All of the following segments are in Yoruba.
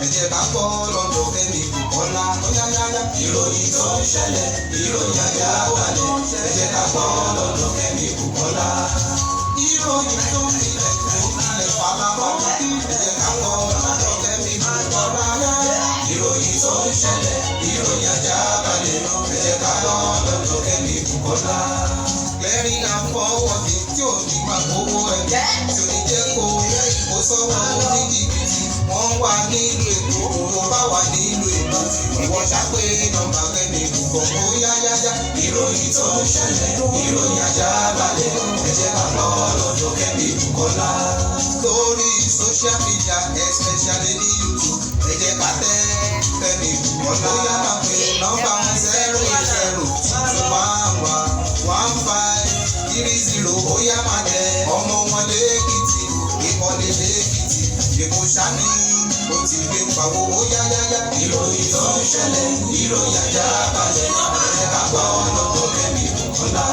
ẹ jẹ́ ká gbọ́ lọ́dọ̀ Kẹ́mi Bùkọ́lá. Ìròyìn tó ń ṣẹlẹ̀, ìròyìn àjàbalẹ̀, ẹ jẹ́ ká gbọ́ lọ́dọ̀ Kẹ́mi Bùkọ́lá. Ìròyìn tó ń ilẹ̀ falafọ́, ẹ jẹ́ ká gbọ́ lọ́dọ̀ Kẹ́mi Bùkọ́lá. Ìròyìn tó ń ṣẹlẹ̀, ìròyìn àjàbalẹ̀, ẹ jẹ́ ká gbọ́ lọ́dọ̀ Kẹ́mi Bùkọ́lá. Lẹ́rìn àfọwọ́bí tí ò ní máa gbowó ẹgbẹ́ tí ò ní jẹ́ kó rẹ́ ìbò sọ́wọ́ oníjìbìtì. Wọ́n wà nílùú Èkó, tó bá wà nílùú Èkó. Ìwọ́n ṣàpè nọ́mbà Kẹ́mi Bùkọ́lá. Yáyáyá ìròyìn tó ń ṣẹlẹ̀, ìròyìn àjàbalẹ̀, ẹ jẹ́ ká gbọ́ lọ́dọ̀ Kẹ́mi Bùkọ́lá. Lórí social media especially ní YouTube, ẹ jẹ́ ká tẹ Kẹ́mi Bùkọ́lá. Ó yá máa pè nọ́mbà 080211530. Ó yá máa tẹ ọmọ wọn lẹ́kìtì, ìkọ́lé lẹ́kìtì, Èkó ṣáni ó ti gbé pàwọ́. Ó yáyáyá ìròyìn tó ń ṣẹlẹ̀, ìròyìn àjàbalẹ̀, ẹ jẹ́ ká gbọ́ lọ́dọ̀ Kẹ́mi Bùkọ́lá.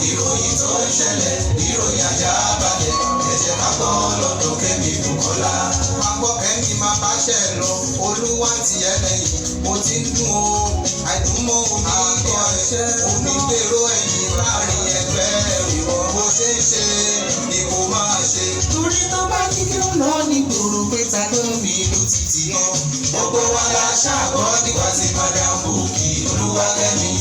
Ìròyìn tó ń ṣẹlẹ̀, ìròyìn àjàbalẹ̀, ẹ jẹ́ ká gbọ́ lọ́dọ̀ Kẹ́mi Bùkọ́lá. Máa gbọ́ Kẹ́mi máa bá ṣẹ̀ lọ, Olúwa ti ẹ lẹ́yìn, mo ti ń dùn ó, àìdùnmọ́ onígbọ̀ ẹ̀ṣẹ́, onígbèrò ẹ̀yìn láàrin ẹgbẹ́ ìwọ bó ṣe ń ṣe ni kò máa ṣe. Torí tó bá kí kí ó lọ ní gbòòrò pé ta ló ń mi ìlú títì náà. Gbogbo wa la ṣàgbọ́ nípa ti Madam Bukky Olúwakẹ́mi.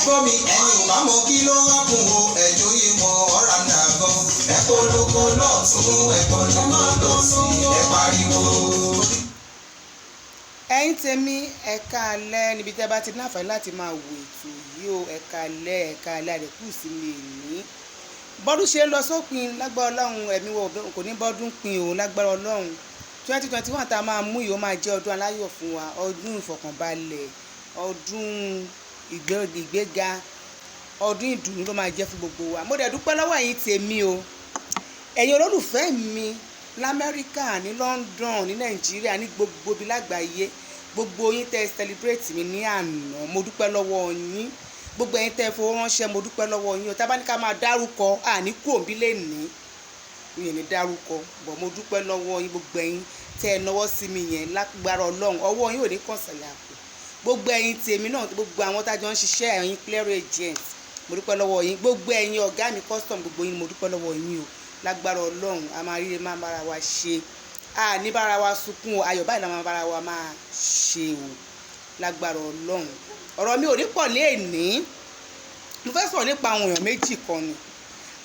Gbọ́mi ẹni ò bá mọ kí ló wá kún o, ẹ̀jọ̀ yé mọ ọ̀rá náà gan. Ẹ polówó lọ́tún, ẹ polówó lọ́sì, ẹ pariwo. Ẹ̀yin tèmi ẹ káalẹ́ níbi tí ẹ bá ti ní àǹfààní láti máa wò ètò yìí o. Ẹ káalẹ́ àdẹ̀kù sí mi ní. Bọ́dún ṣe ń lọ sópin lágbára Ọlọ́run, ẹ̀mí wo kò ní bọ́dún pin òun lágbára Ọlọ́run. 2021 tá a máa mú yìí ó máa jẹ́ ọdún aláyọ̀ fún wa, ọdún ìfọ̀kànbalẹ̀, ọdún ìgbéga, ọdún ìdùnnú ló máa jẹ́ fún gbogbo wa. Mo dẹ̀ dúpẹ́ lọ́wọ́ ẹ̀yin tèmi o, ẹ̀yin olólùfẹ́ mi l'Amẹ́ríkà, ní London, ní Nàìjíríà, ní gbogbo ibi lágbàáyé, gbogbo yín tẹ́ celebrate mi ní àná, mo dúpẹ́ lọ́wọ́ yín. Gbogbo ẹ̀yin tẹ́ fowó ránṣẹ́, mo dúpẹ́ lọ́wọ́ yín o. Tá bá ní ká máa dárúkọ, àní kú òǹbí lè ní ìyẹn ní dárúkọ, bọ̀ mo dúpẹ́ lọ́wọ́ yín. Gbogbo ẹ̀yin tẹ́ ẹ náwó sí mi yẹn lágbára Ọlọ́run, ọwọ́ yín ò ní kàn sàlẹ̀ àpò. Gbogbo ẹ̀yin tèmi náà, gbogbo àwọn tájọ ń ṣiṣẹ́, ẹ̀yin clear agent, mo dúpẹ́ lọ́wọ́ yín. Gbogbo ẹ̀yin ọ̀gá mi custom, gbogbo yín mo dúpẹ́ lọ́wọ́ yín o. Lágbára Ọlọ́run a máa ríre máa bára wa ṣe, a ní bára wa sunkún o, ayọ̀ báyìí la máa bára wa máa ṣe o. Lágbára Ọlọ́run ọ̀rọ̀ mi ò ní pọ̀ léèní. Mo fẹ́ sọ̀rọ̀ nípa àwọn èèyàn méjì kan ni.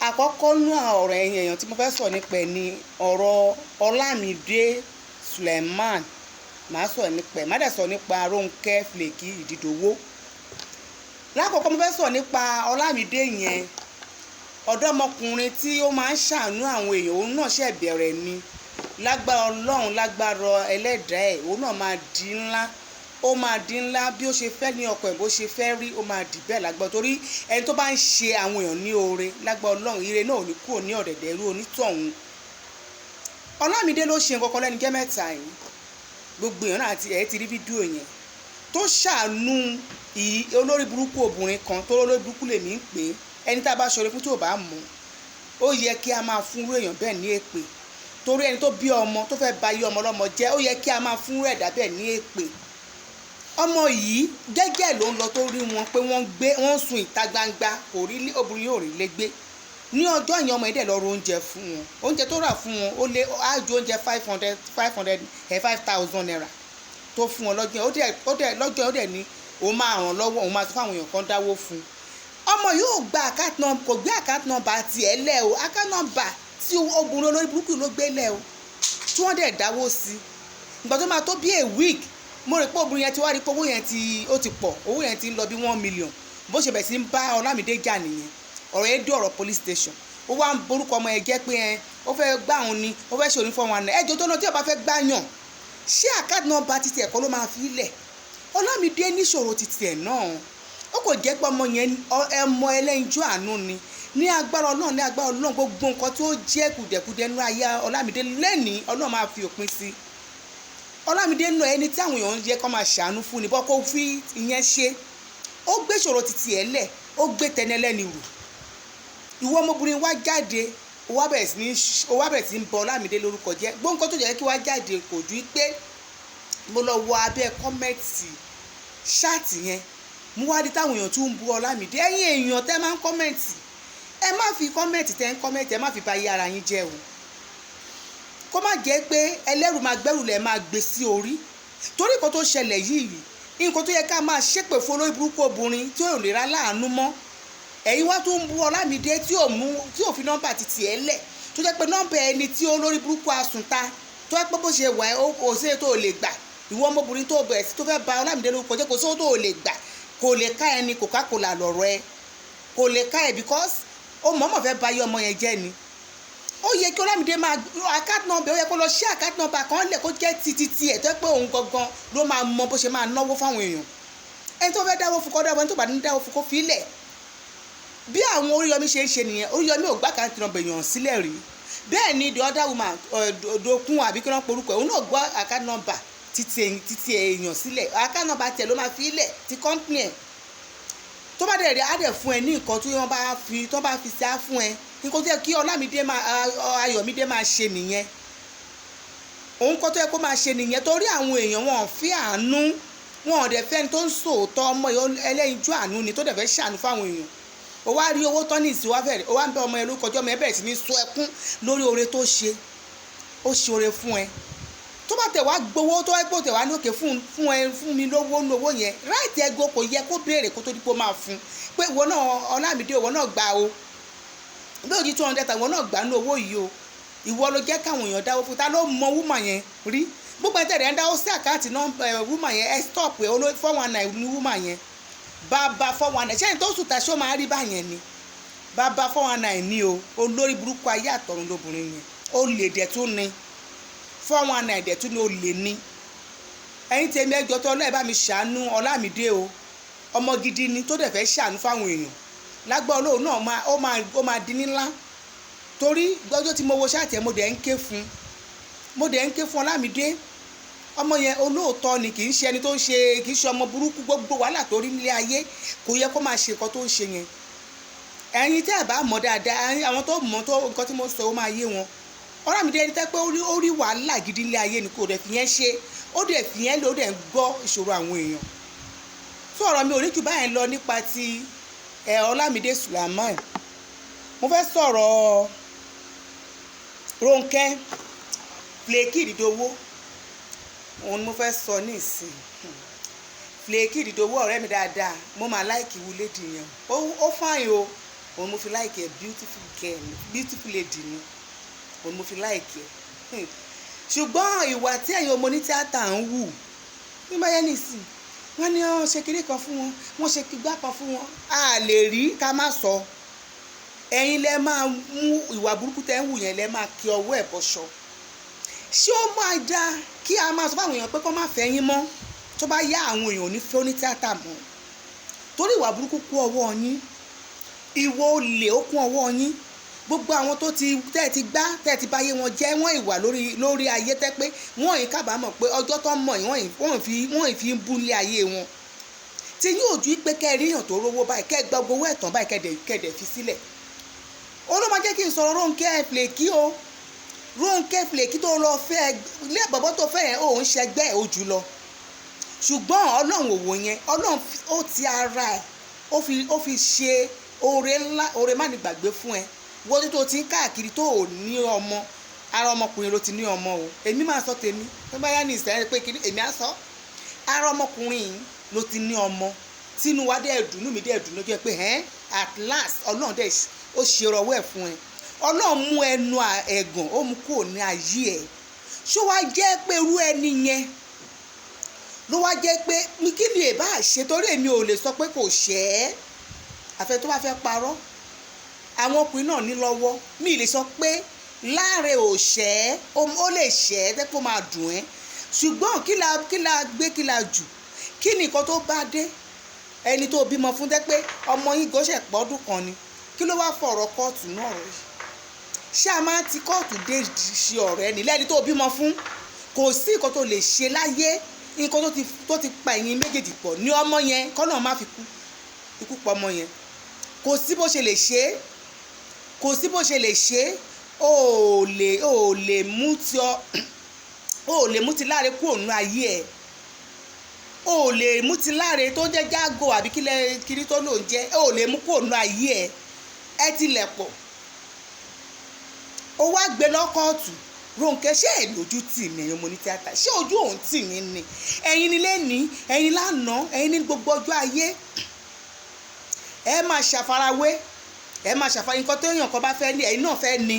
Àkọ́kọ́ nú ọ̀rọ̀ ẹ̀yin èèyàn tí mo fẹ́ sọ̀rọ̀ nípa ẹ̀ ni ọ̀rọ̀ Ọlámídé Suleiman. Màá sọ̀rọ̀ nípa ẹ̀, má dẹ̀ sọ̀rọ̀ nípa Rónkẹ́ Flaky Ìdídòwó. Lákọ̀ọ́kọ́ mo fẹ́ sọ̀rọ̀ nípa Ọlámídé yẹn, ọ̀dọ́mọkùnrin tí ó máa ń ṣàánú àwọn èèyàn, òun náà ṣẹ̀ bẹ̀rẹ̀ ni. Lágbára Ọlọ́run, lágbára ẹlẹ́dàá ẹ̀, òun náà máa di ńlá, ó máa di ńlá bí ó ṣe fẹ́ ní ọkọ̀ ẹ̀, bó ṣe fẹ́ rí, ó máa dì bẹ́ẹ̀ lágbára. Torí ẹni tó bá ń ṣe àwọn èèyàn ní oore, lágbára Ọlọ́run ire náà ò ní kúrò ní ọ̀dẹ̀dẹ̀ irú onítọ̀hún. Ọlámídé ló ṣe nǹkan kan lẹ́nu jẹ́ mẹ́ta yìí, gbogbo èèyàn náà ti rí fídíò yẹn, tó ṣàánú olórí burúkú obìnrin kan, tó olórí burúkú lèmi ń pè é. Ẹni tá a bá ṣọ̀rẹ́ fún tí ò bá mọ̀, ó yẹ kí a máa fún èèyàn bẹ́ẹ̀ ní èpè. Torí ẹni tó bí ọmọ tó fẹ́ ba iye ọmọ ọlọ́mọ jẹ́, ó yẹ kí a máa fún ẹ̀dá bẹ́ẹ̀ ní èpè. Ọmọ yìí gẹ́gẹ́ ló ń lọ tó rí wọn pé wọ́n sun ìta gbangba, kò rí obìnrin yóò rí légbé. Ní ọjọ́ yẹn ọmọ yìí dẹ̀ lọ ro oúnjẹ fún wọn, oúnjẹ tó rà fún wọn ó lé ájú oúnjẹ 5,000 naira tó fún wọn lọ́jọ́ yẹn. Lọ́jọ́ yẹn ó dẹ̀ ní òun máa ràn lọ́wọ́, òun máa sọ fáwọn èèyàn kan dáwó fún un. Ọmọ yóò gba account number, kò gbé account number tiẹ̀ lẹ̀ o, account number tí obìnrin olórí burúkú ló gbé lẹ̀ o, tí wọ́n dẹ̀ dáwó sí. Ìgbà tó máa tó bí a week, mo rò pé obìnrin yẹn ti wá rí pé owó yẹn ó ti pọ̀, owó yẹn ti ń lọ bí 1 million. Bó ṣe bẹ̀ sí ń bá Ọlámídé jà nìyẹn, ọ̀rọ̀ yẹn dé ọ̀rọ̀ police station. Ó wá ń borúkọ ọmọ yẹn jẹ́ pé ó fẹ́ gbá òun ni, ó fẹ́ ṣe òní fún wọn náà. Ẹjọ́ tó náà tí ó bá fẹ́ gbáyàn, ṣé account number ti tiẹ̀ kọ́ ló máa fi lẹ̀? Ọlámídé níṣòro ti tiẹ̀ náà, ó kò jẹ́ pé ọmọ yẹn ẹmọ ẹlẹ́yinjú àánú ni. Ní agbára Ọlọ́run, gbogbo nǹkan tó jẹ́ kùdẹ̀kùdẹ̀ nínú ayé Ọlámídé lẹ́nìí Ọlọ́run máa fi òpin sí. Ọlámídé náà ẹni tí àwọn èèyàn ń jẹ́ kó máa ṣàánú fún ni, bọ́ kó fi ìyẹn ṣe. Ó gbé ṣòro ti tiẹ̀ lẹ̀, ó gbé tẹnẹlẹ́ni rù. Ìwọ ọmọbìnrin wá jáde, ó wá bẹ̀rẹ̀ sí ń bọ Ọlámídé lórúkọ jẹ́. gbóǹkan tó jẹ́ kí wá jáde kò ju pé mo lọ wọ abẹ́ kọ́mẹ́ǹtì ṣáàtì yẹn, mo wá rí táwọn èèyàn tún ń bú Ọlámídé. ẹ̀yin èèyàn tẹ́ máa ń kọ́mẹ́ǹtì, ẹ má fi kọ́mẹ́ǹtì tẹ́ ń kọ́mẹ́ǹtì ẹ má fi ba iye ara yín jẹ́ o. kó má jẹ́ pé ẹlẹ́rù máa gbẹ́rù lẹ̀ máa gbé sí orí. torí nǹkan tó ṣẹlẹ̀ yìí, nǹkan tó yẹ ká máa ṣépè fún olórí burúkú obìnrin tí ò lè ra láàánú mọ́. ẹ̀yin wá tó ń bú Ọlámídé tí ò fi nọ́mbà títì ẹ̀ lẹ̀, tó jẹ́ pé nọ́mbà ẹni tí olórí burúkú asùnta tó jẹ́ pé bó ṣe wà ó ṣe tó lè gbà. ìwọ ọmọbìnrin tó bẹ̀rẹ̀ sí tó fẹ́ ba Ọlámídé lórúkọ jẹ́ kò sówó tó lè gbà, kò lè ká ẹni Coca-Cola lọ̀rọ̀ ẹ, kò lè ká ẹ because ó mọ̀ọ́mọ̀ fẹ́ ba ayé ọmọ yẹn jẹ́ ni. ó yẹ kí Ọlámídé máa account number, ó yẹ kó lọ ṣí account number kan lẹ̀ kó jẹ́ titi ẹ̀ tó pé òun gangan ló máa mọ bó ṣe máa náwó fáwọn èèyàn. ẹni tó fẹ́ dáwó fún kó dáwó, ẹni tó bá ní dáwó fún kó fi lẹ̀. bí àwọn Oríyọmí ṣe ń ṣe nìyẹn. Oríyọmí ò gbá account number èèyàn sílẹ̀ rí. bẹ́ẹ̀ ni the other woman Dokun àbí kí wọ́n porúkọ ẹ̀, òun náà gbọ́ account number títí èèyàn sílẹ̀. account number tiẹ̀ ló máa fi lẹ̀ ti company ẹ̀. tó bá dẹ̀ rí á dẹ̀ fún ẹ ní nǹkan tí wọ́n bá fi sá fún ẹ. nǹkan tó yẹ kí Ayọ̀mídé máa ṣe nìyẹn. òun kọ́ tó yẹ kó máa ṣe nìyẹn, torí àwọn èèyàn wọn ò fi àánú, wọn ò dẹ̀ fẹ́ ni tó ń sòótọ́ ọmọ ẹlẹ́yinjú àánú ni tó dẹ̀ fẹ́ ṣàánú fáwọn èèyàn. ó wá rí owó tán ní ìsìn wá bẹ̀rẹ̀, ó wá ń bẹ ọmọ ẹ lórúkọ jẹ́, ọmọ ẹ bẹ̀rẹ̀ sí ní sọ ẹkún lórí oore tó ṣe. ó ṣe oore fún ẹ. tó bá tẹ̀ wá gbowó tó wá pò tẹ̀ wá ní òkè fún mi lówó yẹn, ráìtì ẹgbẹ́ kò yẹ kó béèrè kó tó dípò máa fún pé ìwọ náà Ọlámídé ìwọ náà gbà o lóòjì 200 ìwọ náà gbà ní owó yìí o. ìwọ ló jẹ́ káwọn èèyàn dáwó fún. ta ló mọ wúmà yẹn rí? gbogbo ẹ̀ tẹ̀lé ń dáwó sí àkáǹtì wúmà yẹn, ẹ stop ẹ 419 ní wúmà yẹn. bàbá 419 ṣẹ́yìn tó sùn tàṣó máa rí báyẹn ni. bàbá 419 ní o, olórí burúkú ayé àtọ̀run lóbìnrin yẹn. ó lè dẹ̀ tún ni 419 dẹ̀ tún ni ó lè ní. ẹ̀yin tèmi ẹjọ́ tó ọlọ́ọ̀ bá mi ṣàánú Ọlámídé o. ọmọ gidi ni tó dẹ̀ fẹ́ ṣàánú fáwọn èèyàn. lágbára Ọlọ́run náà ó máa di ńlá. torí gbọ́dọ̀ tí mo wo ṣáàtì ẹ̀ mo dẹ̀ ń ké fún Ọlámídé. ọmọ yẹn olóòótọ́ ni, kì í ṣe ẹni tó ń ṣe, kì í ṣe ọmọ burúkú. gbogbo wàhálà tó rí nílé ayé kò yẹ kó máa ṣe nǹkan tó ń ṣe yẹn. ẹ̀yin tẹ́ ẹ̀ bá mọ̀ dáadáa, àwọn tó mọ̀ tó nǹkan tí mo sọ ó máa yé wọn. Ọlámídé ẹni tẹ́ pé ó rí wàhálà gidi nílé ayé ni kò dẹ̀ fi yẹn ṣe, ó dẹ̀ fi yẹn lò ó dẹ̀ ń gbọ́ ìṣòro àwọn èèyàn. fún ọ̀rọ̀ mi ò ní jù báyẹn lọ nípa ti Ọlámídé Sulaiman. mo fẹ́ sọ̀rọ̀ Rónkẹ́ Flaky Ìdòwò, òun ni mo fẹ́ sọ ní ìsìn. Flaky Ìdòwò ọ̀rẹ́ mi dáadáa, mo máa láìkì wú lédi yẹn. ó fáyìn o, òun mo fi láìkì ẹ̀, beautiful lady ni òun mo fi láìkì ẹ̀. ṣùgbọ́n ìwà tí ẹ̀yin ọmọ ní tíátà ń wù ní báyẹn nìsín, wọ́n ní wọ́n ṣe kiri kan fún wọn, wọ́n ṣe gbá kan fún wọn. a lè rí ká má sọ. ẹ̀yin lẹ máa mú ìwà burúkú tẹ́ ń wù yẹn, lẹ máa kí ọwọ́ ẹ̀ bọ́ṣọ. ṣé ó máa dáa kí a máa sọ fáwọn èèyàn pé kó má fẹ́ yín mọ́? tó bá yá àwọn èèyàn ò ní fẹ́ onítíátà mọ́, torí ìwà burúkú kún ọwọ́ yín. ìwọ olè ó kún ọwọ́ yín. gbogbo àwọn tó ti báyé wọn jẹ́, wọ́n ìwà lórí ayé tẹ́ pé wọ́n yìí kábàámọ̀ pé ọjọ́ tó ń mọ̀ yìí wọ́n fi ń bú ilé ayé wọn. tí yóò ju pé kẹ́ ẹ ríyàn tó rówó báyìí, kẹ́ ẹ gba owó ẹ̀tàn báyìí, kẹ́ẹ̀dẹ̀ fi sílẹ̀. ó ló máa jẹ́ kí n sọ̀rọ̀ Rónkẹ́ Flaky o. Rónkẹ́ Flaky tó lọ fẹ́ ilé bàbá tó fẹ́ yẹn òun ṣẹgbẹ́ ẹ̀ ó jù lọ. ṣùgbọ́n Ọlọ́run òwò yẹn, Ọlọ́run ó ti ara ẹ̀ ó fi ṣe oore ńlá, oore má ní gbàgbé fún ẹ. wọ́n tó ti ń káàkiri tó ò ní ọmọ, ara ọmọkùnrin ló ti ní ọmọ o. èmi máa sọ tèmi tó bá yá ní ìsẹ́yìn pé kiri èmi á sọ. ara ọmọkùnrin yìí ló ti ní ọmọ tínú wa dẹ̀ dùn, inú mi dẹ̀ dùn lójú ẹ pé at last Ọlọ́run dẹ̀ ó ṣe ọwọ́ ẹ̀ fún ẹ. Ọlọ́run mú ẹnu ẹ̀gàn ó mú kúrò ní ayé ẹ̀. ṣó wá jẹ́ pé irú ẹni yẹn ló wá jẹ́ pé kí ni èbá ṣe? torí èmi ò lè sọ pé kò ṣẹ́ ẹ́, àfẹ́ tó bá fẹ́ parọ́. àwọn ọkùnrin náà ní lọ́wọ́, mi lè sọ pé Láre ò ṣẹ́ ẹ́, ó lè ṣẹ́ ẹ́ tẹ́pọ̀ máa dùn ẹ́. ṣùgbọ́n kí la gbé kí la jù? kí ni nǹkan tó bá dé? ẹni tó bímọ fún tẹ́ pé ọmọ yín gọ́ṣẹ̀ pọ́dún kan ni, kí ló wá fọ̀rọ̀ kóòtù náà rẹ̀? ṣé a máa ti kóòtù dé ṣe ọ̀rẹ́ ni lẹ́ni tó bímọ fún? kò sí nǹkan tó lè ṣe láyé, nǹkan tó ti pa ẹ̀yin méjèèjì pọ̀ ní ọmọ yẹn kọ́nà má fi ikú pa ọmọ yẹn. kò sí bó ṣe lè ṣe é, o lè mú ti láre kúrò nínú ayé ẹ̀, o lè mú ti láre tó jẹ́ jágò àbí kiri tó lò ń jẹ́, o lè mú kúrò nínú ayé ẹ̀. Ẹ tilẹ̀ pọ̀, o wá gbé lọ́kọ̀ọ̀tù. Rónkẹ́, ṣé ẹ lójú tì mí ẹ̀yin ọmọ ní tíátà? Ṣé ojú òun tì mí ni? Ẹ̀yin ni lẹ́ni, ẹ̀yin lánàá, ẹ̀yin ní gbogbo ọjọ́ ayé. Ẹ máa ṣàfarawé, nǹkan tó èèyàn kan bá fẹ́ ní ẹ̀yin náà fẹ́ ní.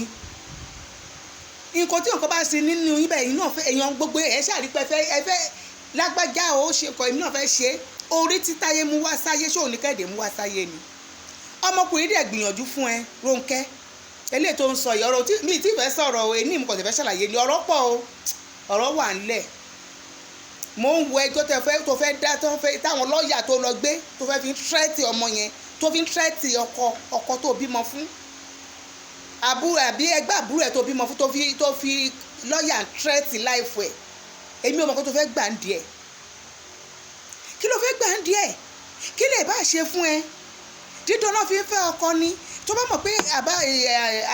Nǹkan tí nǹkan bá ṣe nínú ibẹ̀ ẹ̀yin náà fẹ́, èèyàn gbogbo ẹ̀ ṣàrípẹ́ ẹ fẹ́ lágbájá ó ṣe kọ́ èmi náà fẹ́ ṣe. Orí tí Táyé mú wá sáyé, ṣé òun ní Kẹ́hìndé mú wá sáyé ni? Ọmọkùnrin dẹ̀ gbìyànjú fún ẹ, Rónkẹ́. Eléyìí tó ń sọ ọ̀rọ̀ mi tí ìfẹ́ sọ̀rọ̀ èyí ní ìmùkọ̀tẹ̀ fẹ́ ṣàlàyé ni ọ̀rọ̀ pọ̀ o, ọ̀rọ̀ wà ńlẹ̀. Mo ń wo ẹjọ́ tó fẹ́ dá táwọn lọ́ọ̀yà tó lọ gbé tó fẹ́ fi tírẹ́tì ọmọ yẹn, tó fi tírẹ́tì ọkọ tó bímọ fún àbúrò àbí ẹgbẹ́ àbúrò ẹ̀ tó bímọ fún, tó fi lọ́ọ̀yà tírẹ́tì láìfù ẹ̀. Èmi ò mọ̀ kó tó fẹ́ gbà ń díẹ̀. Kí ló fẹ́ gbà ń díẹ̀? Kí lè bá ṣe fún ẹ? Dídán náà fi ń fẹ́ ọkọ ni. Tó bá mọ̀ pé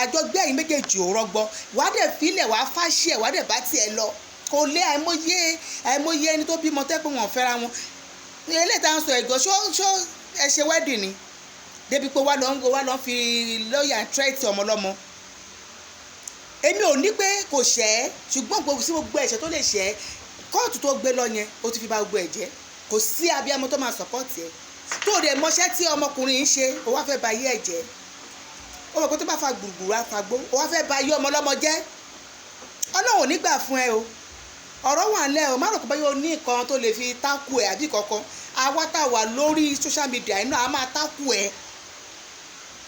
àjọgbé ẹ̀yin méjèèjì ò rọgbọ, wàá dẹ̀ filẹ̀, wàá fáṣí ẹ̀, wàá dẹ̀ bá tiẹ̀ lọ. Kò lé àìmọye ẹni tó bímọ tẹ́ pé wọ́n fẹ́ra wọn. Eléyìí tá à ń sọ ẹ̀gọ́ ṣó ẹ ṣe wedding ni débi pé wá lọ fi lọ́ọ̀yà tírẹ́tì ọmọ lọ́mọ. Èmi ò ní pé kò ṣẹ̀ ẹ́, ṣùgbọ́n sí gbogbo ẹ̀ṣẹ̀ tó lè ṣẹ̀ ẹ́, kóòtù tó gbé lọ yẹn ó ti fi bà gbogbo ẹ̀ jẹ́. Kò sí abiyamọ tó máa sọ̀pọ̀tì ẹ̀. Tó dẹ̀ mọṣẹ́ tí ọmọkùnrin ń ṣe, ó wá fẹ́ ba ayé ẹ̀ jẹ́. Ó mọ̀ pé tó bá fa gbùrùgbùrù àfagbó, ó wá fẹ́ ba ayé ọmọ lọ́mọ jẹ́. Ọlọ́run ò ní gbà fún ẹ o. Ọ̀rọ̀ wà ńlẹ̀ o, má rò pé báyọ̀ ní nǹkan tó lè fi tákù ẹ̀ àbí kankan. Àwa tá wà lórí social media iná a máa tákù ẹ̀.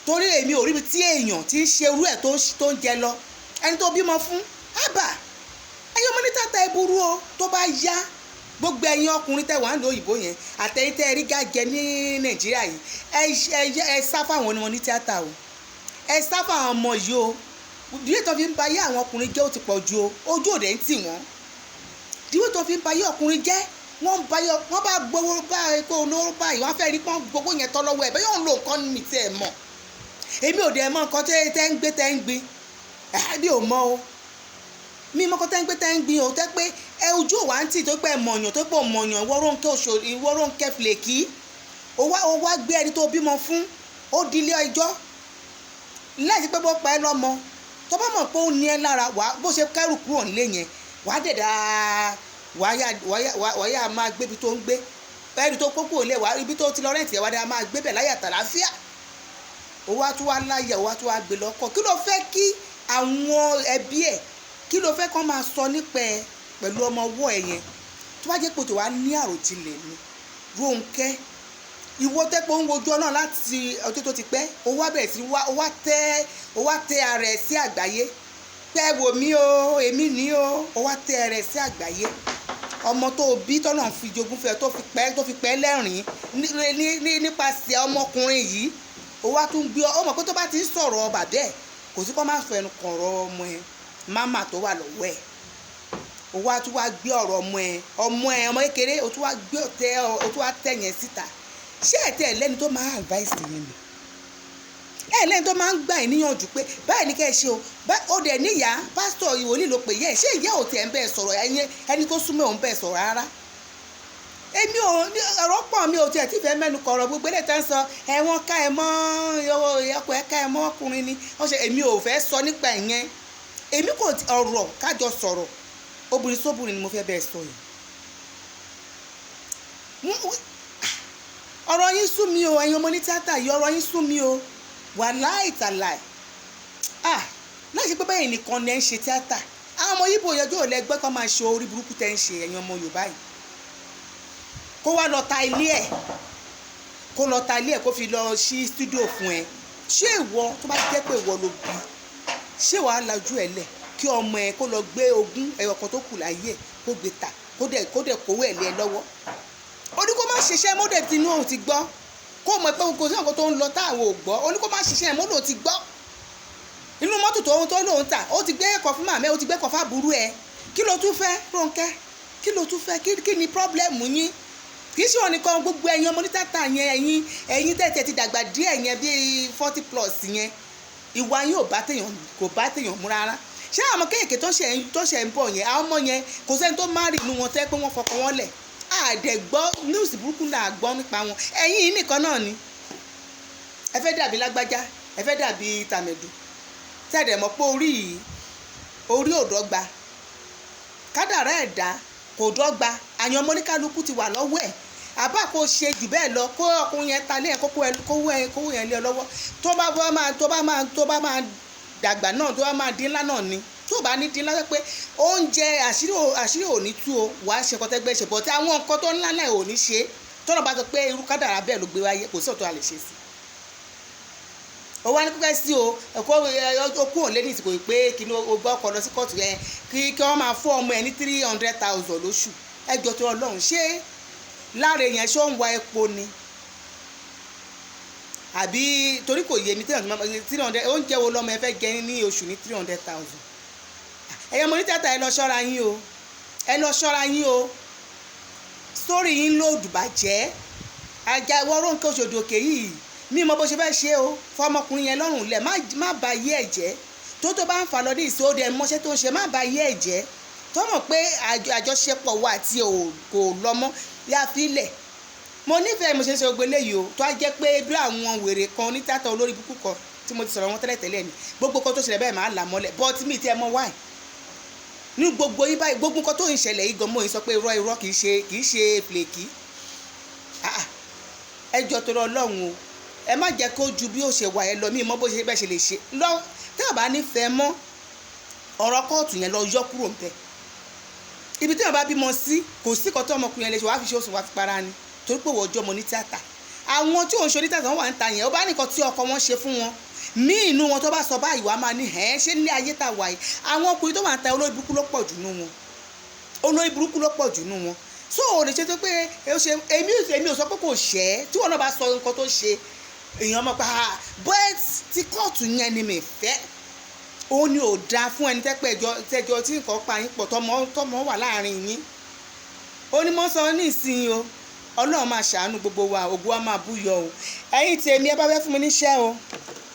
Torí èmi ò rí ibi tí èèyàn ti ń ṣe irú ẹ̀ tó ń jẹ lọ. Ẹni tó bímọ fún àbà. Ẹ̀yin ọmọ ní tàtà ẹ burú o, tó bá yá. Gbogbo ẹ̀yin ọkùnrin tẹ́ wà ń lo òyìnbó yẹn, àtẹ̀yìn tẹ́ rí gàjẹ ní Nàìjíríà yìí, ẹ sá fáwọn onímọ̀ ní tíátà o. Ẹ sá fáwọn ọmọ yìí o. Díẹ̀ tó fi ń ba ayé àwọn ọkùnrin jẹ́ ó ti pọ̀ ju o. Ojú òde ń tì wọ́n. Díẹ̀ tó fi ń ba ayé ọkùnrin jẹ́, wọ́n bá gbowó bá epo olóró báyìí, wọ́n fẹ́ rí pọ́n gbogbo yẹn tọ́ lọ́wọ́ ẹ̀ bẹ́ẹ̀ yóò ń lo nǹkan mi tí ẹ mọ̀. Èmi ò dẹ̀ mọ̀ nǹkan tẹ́ ń gbin. Bí ò mọ̀ o. Mi mọ̀ nǹkan tẹ́ ń gbin o, tẹ́ pé ẹ ojú òwà ń tì tó pẹ́ mọ̀yàn tó pọ̀ mọ̀yàn ìwọ Rónkẹ́ Fìlèkì. Ó wá gbé ẹni tó bímọ fún, ó di ilé ẹjọ́. Láti pé bó pa ẹ́ lọ́mọ, tó bá mọ̀ pé ó ní ẹ lára, bó ṣe kẹ́rù kúrò nílé yẹn, wàá dẹ̀dá wàá yà máa gbé ibi tó ń gbé. Ẹni tó kókó lé wàá ibi tó ti lọ rẹ́ǹtì ẹ̀ wá dẹ̀ máa gbé bẹ̀ láyà tàlàáfíà. Ó wá tún wá láyà, ó wá tún wá gbé lọ́kọ̀. Kí ló fẹ́ kí àwọn ẹbí ẹ̀, kí ló fẹ́ kán máa sọ nípa ẹ pẹ̀lú ọmọ ọwọ́ ẹ yẹn? Tó bá jẹ́ pé tó wá ní àròjinlẹ̀ ni Rónkẹ́, ìwọ tẹ́pọ̀ ń wojú Ọlọ́run láti ọjọ́ tó ti pẹ́, ó wá bẹ̀rẹ̀ sí ó wá tẹ ara ẹ̀ sí àgbáyé pé wò mí o, èmi ní o, ó wá tẹ ara ẹ̀ sí àgbáyé. Ọmọ tó bí tọ́nà fi jogún fẹ́ tó fi pẹ́ lẹ́rìn nípasẹ̀ ọmọkùnrin yìí, ó wá tún gbé ọmọ pé tó bá ti ń sọ̀rọ̀ bàbá ẹ̀ kò sí kó má fẹnu kọ̀rọ̀ ọmọ ẹ̀ máma tó wà lọ́wọ́ ẹ̀. Ó wá tún wá gbé ọ̀rọ̀ ọmọ kékeré, ó tún wá tẹ̀ yẹn síta. Ṣé ẹ̀tẹ̀ lẹ́ni tó máa advice yín ni? Lẹ́ni tó máa ń gbà yín níyànjú pé báyìí ní kẹ́ ẹ ṣe o. Ó dẹ̀ níyà pásítọ̀ ìwòlíì ló pè yẹ. Ṣé ìyá ò tẹ̀ ń bẹ́ẹ̀ sọ̀rọ̀ ẹni tó súnmọ́ òun bẹ́ẹ̀ sọ̀rọ̀ rárá? Èmi ò ní ọ̀rọ̀ pọ̀, mi ò tiẹ̀ tí fẹ́ mẹ́nu kọ̀rọ̀ gbogbo eléyìí tá ń sọ ẹ̀wọ̀n ká ẹ mọ́ ọkọ̀ ẹ̀ ká ẹ mọ́ ọkùnrin ni. Èmi ò fẹ́ sọ nípa ìyẹn. Èmi kò ọ̀rọ̀ kájọ sọ̀rọ̀ obìnrin sóbìnrin ni mo fẹ́ bẹ́ẹ̀ sọ yìí. Ọ̀rọ̀ yín sú mi o, ẹ̀yin ọmọ ní tíátà yìí, ọ̀rọ̀ yín sú mi o. Wàláì tàláì. Láì ṣe pé bẹ́ẹ̀ nìkan ni ẹ ń ṣe tíátà. Àwọn ọmọ Yíbò yẹjọ́ ò lẹ́gbẹ́ kan máa ṣe orí burúkú tẹ́ ń ṣe ẹ̀yin ọmọ Yorùbá yìí. Kó wá lọ ta ilé ẹ̀ kó fi lọ ṣí stúdíò fún ẹ. Ṣé ìwọ tó bá jẹ́ pé ìwọ ló bí, ṣé wàá lajú ẹ lẹ̀ kí ọmọ ẹ kó lọ gbé ogún ẹyọkan tó kù láyé ẹ kó gbé ta kó dẹ̀ kówó ẹ̀ lé ẹ lọ́wọ́? Ó ní kó má ṣiṣẹ́ mọ́dẹ̀ tinú òun ti gbọ́, kó mọ̀ pé kò sí nǹkan tó ń lọ táwọn ò gbọ́. Ó ní kó má ṣiṣẹ́ mọ́dẹ̀ òun ti gbọ́. Inú mọ́tò tó lóun tà, ó ti gbé ẹ̀kọ́ fún màmá ẹ, ó ti gbé ẹ̀kọ́ fábùrú ẹ. Kí ló tún fẹ́ Rónkẹ́? Kí ló tún fẹ́? Kí ni pọ́blẹ́mù yín? Kì í ṣe wọn nìkan, gbogbo ẹ̀yin ọmọ ní tíátà yẹn, ẹ̀yin tẹ̀tẹ̀ ti dàgbà díẹ̀ yẹn bíi 40+ yẹn. ìwà yín kò bá téèyàn mú rárá. Ṣé àwọn ọmọ kéèké tó ṣe ń bọ̀ yẹn, àwọn ọmọ yẹn kò sẹ́ni tó má rí inú wọn tẹ́ pé wọ́n fọkàn wọn lẹ̀. Àdẹ̀gbọ́ news burúkú náà gbọ́ nípa wọn. Ẹ̀yin yìí nìkan náà ni ẹ fẹ́ dàbí lágbájá, ẹ fẹ́ dàbí tàmẹ̀dù, tẹ̀dẹ̀ mọ́ pé orí ò dọ́gba, kádàrá ẹ̀dá kò dọ́gba, àyàn ọmọ oníkálukú ti wà lọ́wọ́ ẹ̀. Àbá kò ṣe jù bẹ́ẹ̀ lọ, kó ọkùnrin yẹn ta lé ẹ̀ kówó yẹn lé ọ lọ́wọ́. Tó bá máa dàgbà náà, tó bá máa dín ńlá náà ni. Tó bá ní dín ńlá pé oúnjẹ àṣírí ò ní tú o, wàá ṣe nǹkan tẹ́gbẹ́ ṣe bọ̀ tí àwọn nǹkan tó ńlá náà ò ní ṣe. Tọ́nà bá sọ pé irú kádàrá bẹ́ẹ̀ ló gbé wáyé, kò sí ọ̀tọ̀ a lè ṣe sí. Ó wá ní pípẹ́ sí o, okú òun lé ní ìsìnkú pé kí ni o gbọ́ ọkọ̀ lọ sí kóòtù yẹn kí wọ́n máa fún ọmọ ẹ ní 300,000 lóṣù. Ẹjọ́ tó Ọlọ́run, ṣé láre yẹn ṣó ń wa epo ni? Àbí torí kò yé mi 300 oúnjẹ wo lọ́mọ ẹ fẹ́ jẹ ní oṣù ní 300,000? Ẹ̀yọ́ mo ní tíátà ẹ lọ ṣọ́ra yín o, ẹ lọ ṣọ́ra yín o. Sórí yín lòdù bàjẹ́. Ajá ìwọ́rọ̀ nǹkan Òṣòdì Òkè yìí mi mọ bó ṣe fẹ́ ṣe o, fọmọkùnrin yẹn lọ́rùn lẹ̀, má ba yé ẹ̀ jẹ́. Tó bá ń fà lọ ní ìsòdì ẹ̀ mọ́ṣẹ́ tó ń ṣe, má ba yé ẹ̀ jẹ́. Tó mọ̀ pé àjọṣepọ̀ wa àti kò lọ́mọ́ yá fílẹ̀. Mo nífẹ̀ẹ́ mo ṣe ń ṣe gbogbo eléyìí o, tó á jẹ́ pé bí àwọn wèrè kan ní tíátà olórí búkú kan tí mo ti sọ̀rọ̀ wọn tẹ́lẹ̀ ni gbogbo kan tó ṣẹlẹ̀ bẹ́ẹ̀ máa là mọ́lẹ̀, but mi ti ẹ mọ wáì. Ní gbogbo yín báyìí gbogbo nǹkan tó ń ṣẹlẹ̀ yìí gan mo yìí sọ pé irọ́ kì í ṣe fìlèkì. Ẹjọ́ tó Ọlọ́run o, ẹ má jẹ́ kó ju bí ó ṣe wà ẹ lọ, mí mọ́ bó ṣe bẹ́ẹ̀ ṣe lè ṣe lọ. Tẹ́ ò bá nífẹ̀ẹ́ mọ́ ọ̀rọ̀ kóòtù yẹn lọ yọ kúrò ńbẹ̀. Ibi tí wọ́n bá bímọ sí kò sí kan tó ọmọkùnrin yẹn lè ṣe wàá fi ṣe oṣù wàá fi para ni torí pé wọ́n jọ ọmọ ní tíátà. Àwọn tí òun ṣe onítàtà wọn wà ń ta yẹn, ó bá nìkan tí ọkọ wọn ṣe fún wọn ní inú wọn tó bá sọ báyìí wàá máa ní ṣé nílé ayé tà wà yìí. Àwọn ọkùnrin tó wà ń ta olórí burúkú ló pọ̀ jù nú wọn. So ò lè ṣe tó pé èmi ò sọ pé kò ṣẹ́ tí wọn náà bá sọ nǹkan tó ṣe èèyàn mọ̀ pé but ti kóòtù yẹn ni mi fẹ́. Ó ní ò dáa fún ẹni tẹ́jọ́ tí nǹkan pa yín pọ̀ tọmọ wà láàrin yín. Ó ní mọ́ sọ ní ìsinyìí o, Ọlọ́run máa ṣàánú gbogbo wa, ògo wa máa búyọ o. Ẹ̀yin tèmi ẹ bá fẹ́ fún mi níṣẹ́ o,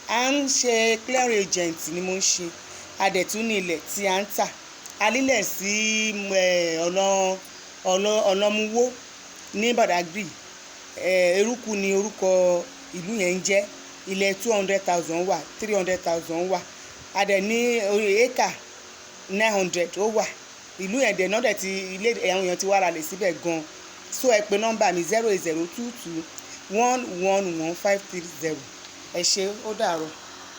à ń ṣe clear agent ni mo ń ṣe. Adẹ̀tún ní ilẹ̀ tí à ń tà, alílẹ̀ sí ọlọ́múwó ní Badagry. Eruku ni orúkọ ìlú yẹn ń jẹ́. Ilẹ̀ 200,000 wà, 300,000 wà. Adẹ̀ ní éka 900 ó wà. Ìlú yẹn dẹ̀ náà dẹ̀ ti ilé àwọn èèyàn ti wá ra lè síbẹ̀ gan. So ẹ pè nọ́mbà mi 08022 111 530. Ẹ ṣé, ó dàárọ̀.